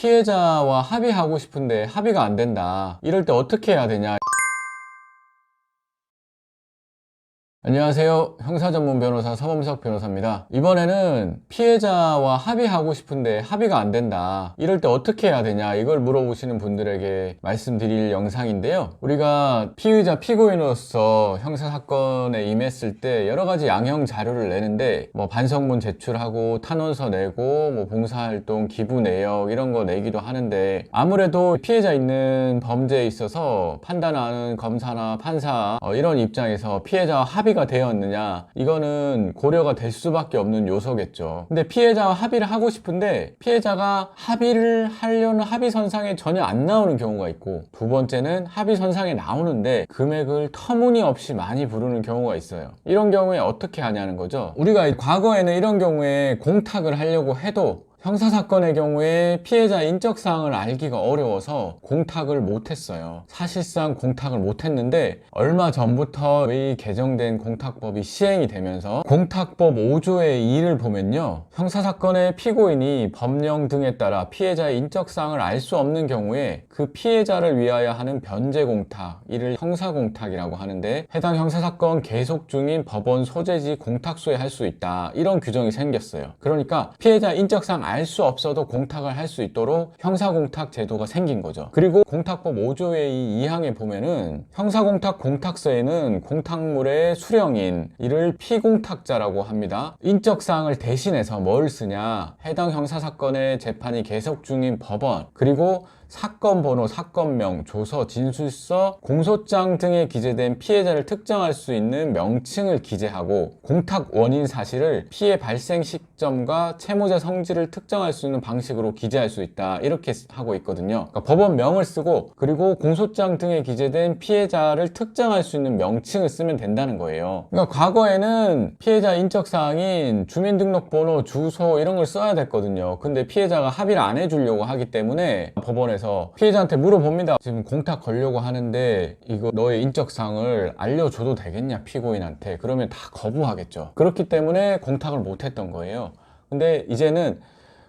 피해자와 합의하고 싶은데 합의가 안 된다. 이럴 때 어떻게 해야 되냐? 안녕하세요. 형사전문 변호사 서범석 변호사입니다. 이번에는 피해자와 합의하고 싶은데 합의가 안 된다. 이럴 때 어떻게 해야 되냐? 이걸 물어보시는 분들에게 말씀드릴 영상인데요. 우리가 피의자, 피고인으로서 형사사건에 임했을 때 여러 가지 양형 자료를 내는데 뭐 반성문 제출하고 탄원서 내고 뭐 봉사활동, 기부 내역 이런 거 내기도 하는데 아무래도 피해자 있는 범죄에 있어서 판단하는 검사나 판사 이런 입장에서 피해자와 합의가 되었느냐, 이거는 고려가 될 수밖에 없는 요소겠죠. 근데 피해자와 합의를 하고 싶은데 피해자가 합의를 하려는 합의선상에 전혀 안 나오는 경우가 있고, 두 번째는 합의선상에 나오는데 금액을 터무니없이 많이 부르는 경우가 있어요. 이런 경우에 어떻게 하냐는 거죠. 우리가 과거에는 이런 경우에 공탁을 하려고 해도 형사사건의 경우에 피해자 인적사항을 알기가 어려워서 공탁을 못했어요. 사실상 공탁을 못했는데 얼마 전부터 이 개정된 공탁법이 시행이 되면서 공탁법 5조의 2를 보면요, 형사사건의 피고인이 법령 등에 따라 피해자의 인적사항을 알 수 없는 경우에 그 피해자를 위하여 하는 변제공탁, 이를 형사공탁이라고 하는데, 해당 형사사건 계속 중인 법원 소재지 공탁소에 할 수 있다, 이런 규정이 생겼어요. 그러니까 피해자 인적사항 알 수 없어도 공탁을 할 수 있도록 형사공탁 제도가 생긴 거죠. 그리고 공탁법 5조의 2항에 보면은 형사공탁 공탁서에는 공탁물의 수령인, 이를 피공탁자라고 합니다. 인적사항을 대신해서 뭘 쓰냐, 해당 형사사건의 재판이 계속 중인 법원, 그리고 사건 번호, 사건명, 조서, 진술서, 공소장 등에 기재된 피해자를 특정할 수 있는 명칭을 기재하고, 공탁 원인 사실을 피해 발생 시점과 채무자 성질을 특정할 수 있는 방식으로 기재할 수 있다, 이렇게 하고 있거든요. 그러니까 법원명을 쓰고, 그리고 공소장 등에 기재된 피해자를 특정할 수 있는 명칭을 쓰면 된다는 거예요. 그러니까 과거에는 피해자 인적사항인 주민등록번호, 주소 이런 걸 써야 됐거든요. 근데 피해자가 합의를 안 해주려고 하기 때문에 법원에서 피해자한테 물어봅니다. 지금 공탁 걸려고 하는데 이거 너의 인적사항을 알려줘도 되겠냐, 피고인한테. 그러면 다 거부하겠죠. 그렇기 때문에 공탁을 못했던 거예요. 근데 이제는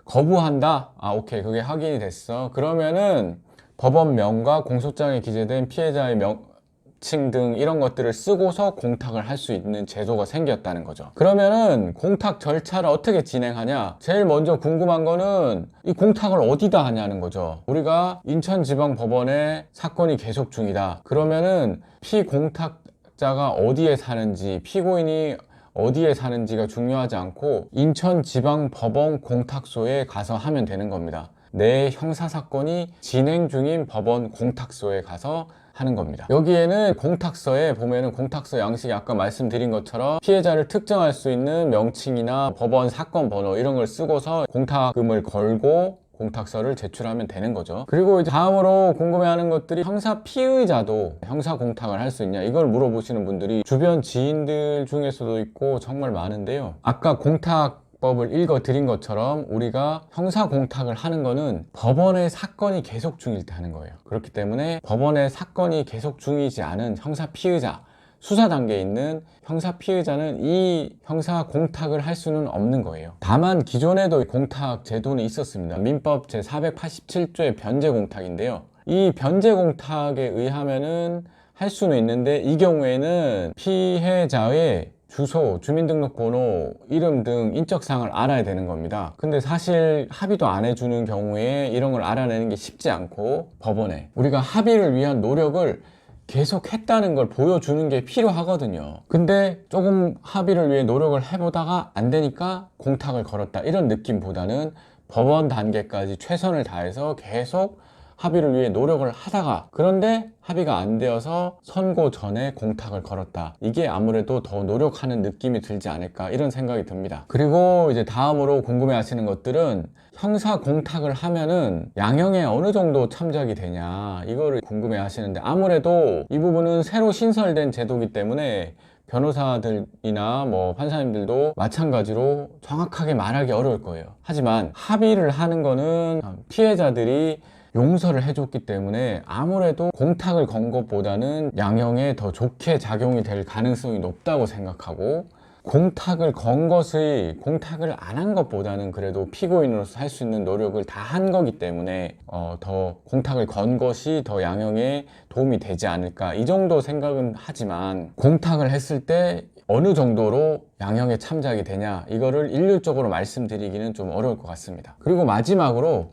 거부한다? 아, 오케이, 그게 확인이 됐어. 그러면은 법원명과 공소장에 기재된 피해자의 명칭 등 이런 것들을 쓰고서 공탁을 할 수 있는 제도가 생겼다는 거죠. 그러면은 공탁 절차를 어떻게 진행하냐? 제일 먼저 궁금한 거는 이 공탁을 어디다 하냐는 거죠. 우리가 인천지방법원에 사건이 계속 중이다. 그러면은 피공탁자가 어디에 사는지, 피고인이 어디에 사는지가 중요하지 않고 인천지방법원 공탁소에 가서 하면 되는 겁니다. 내 형사사건이 진행 중인 법원 공탁소에 가서 하는 겁니다. 여기에는 공탁서에 보면은 공탁서 양식이 아까 말씀드린 것처럼 피해자를 특정할 수 있는 명칭이나 법원 사건 번호 이런 걸 쓰고서 공탁금을 걸고 공탁서를 제출하면 되는 거죠. 그리고 이제 다음으로 궁금해하는 것들이 형사 피의자도 형사 공탁을 할 수 있냐, 이걸 물어보시는 분들이 주변 지인들 중에서도 있고 정말 많은데요. 아까 공탁법을 읽어드린 것처럼 우리가 형사 공탁을 하는 거는 법원의 사건이 계속 중일 때 하는 거예요. 그렇기 때문에 법원의 사건이 계속 중이지 않은 형사 피의자, 수사 단계에 있는 형사 피의자는 이 형사 공탁을 할 수는 없는 거예요. 다만 기존에도 공탁 제도는 있었습니다. 민법 제487조의 변제 공탁인데요. 이 변제 공탁에 의하면은 할 수는 있는데, 이 경우에는 피해자의 주소, 주민등록번호, 이름 등 인적사항을 알아야 되는 겁니다. 근데 사실 합의도 안 해주는 경우에 이런 걸 알아내는 게 쉽지 않고, 법원에 우리가 합의를 위한 노력을 계속 했다는 걸 보여주는 게 필요하거든요. 근데 조금 합의를 위해 노력을 해보다가 안 되니까 공탁을 걸었다, 이런 느낌보다는 법원 단계까지 최선을 다해서 계속 합의를 위해 노력을 하다가, 그런데 합의가 안 되어서 선고 전에 공탁을 걸었다. 이게 아무래도 더 노력하는 느낌이 들지 않을까, 이런 생각이 듭니다. 그리고 이제 다음으로 궁금해 하시는 것들은 형사 공탁을 하면은 양형에 어느 정도 참작이 되냐, 이거를 궁금해 하시는데, 아무래도 이 부분은 새로 신설된 제도이기 때문에 변호사들이나 뭐 판사님들도 마찬가지로 정확하게 말하기 어려울 거예요. 하지만 합의를 하는 거는 피해자들이 용서를 해줬기 때문에 아무래도 공탁을 건 것보다는 양형에 더 좋게 작용이 될 가능성이 높다고 생각하고, 공탁을 건 것이 공탁을 안 한 것보다는 그래도 피고인으로서 할 수 있는 노력을 다 한 거기 때문에 더 공탁을 건 것이 더 양형에 도움이 되지 않을까, 이 정도 생각은 하지만, 공탁을 했을 때 어느 정도로 양형에 참작이 되냐, 이거를 일률적으로 말씀드리기는 좀 어려울 것 같습니다. 그리고 마지막으로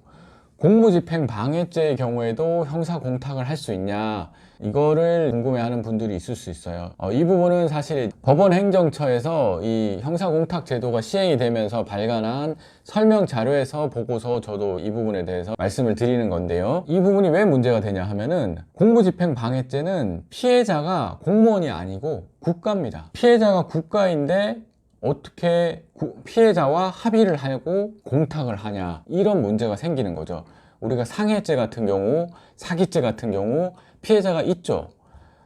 공무집행 방해죄의 경우에도 형사 공탁을 할 수 있냐, 이거를 궁금해하는 분들이 있을 수 있어요. 이 부분은 사실 법원행정처에서 이 형사공탁 제도가 시행이 되면서 발간한 설명 자료에서 보고서 저도 이 부분에 대해서 말씀을 드리는 건데요. 이 부분이 왜 문제가 되냐 하면은, 공무집행 방해죄는 피해자가 공무원이 아니고 국가입니다. 피해자가 국가인데 어떻게 피해자와 합의를 하고 공탁을 하냐, 이런 문제가 생기는 거죠. 우리가 상해죄 같은 경우, 사기죄 같은 경우 피해자가 있죠.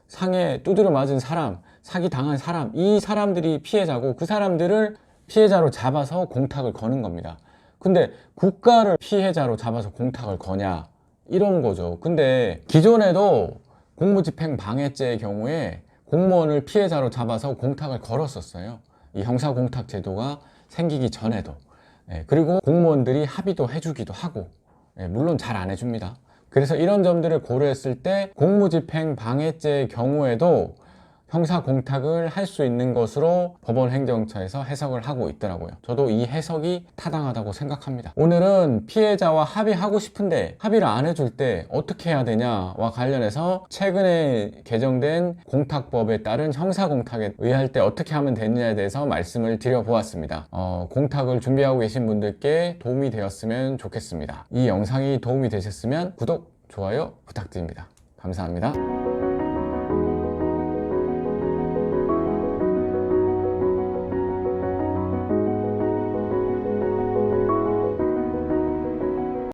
상해 두드려 맞은 사람, 사기 당한 사람, 이 사람들이 피해자고 그 사람들을 피해자로 잡아서 공탁을 거는 겁니다. 근데 국가를 피해자로 잡아서 공탁을 거냐, 이런 거죠. 근데 기존에도 공무집행 방해죄의 경우에 공무원을 피해자로 잡아서 공탁을 걸었었어요. 이 형사공탁 제도가 생기기 전에도. 그리고 공무원들이 합의도 해주기도 하고, 물론 잘 안 해줍니다. 그래서 이런 점들을 고려했을 때 공무집행 방해죄의 경우에도 형사공탁을 할 수 있는 것으로 법원행정처에서 해석을 하고 있더라고요. 저도 이 해석이 타당하다고 생각합니다. 오늘은 피해자와 합의하고 싶은데 합의를 안 해줄 때 어떻게 해야 되냐와 관련해서 최근에 개정된 공탁법에 따른 형사공탁에 의할 때 어떻게 하면 되느냐에 대해서 말씀을 드려보았습니다. 공탁을 준비하고 계신 분들께 도움이 되었으면 좋겠습니다. 이 영상이 도움이 되셨으면 구독, 좋아요 부탁드립니다. 감사합니다.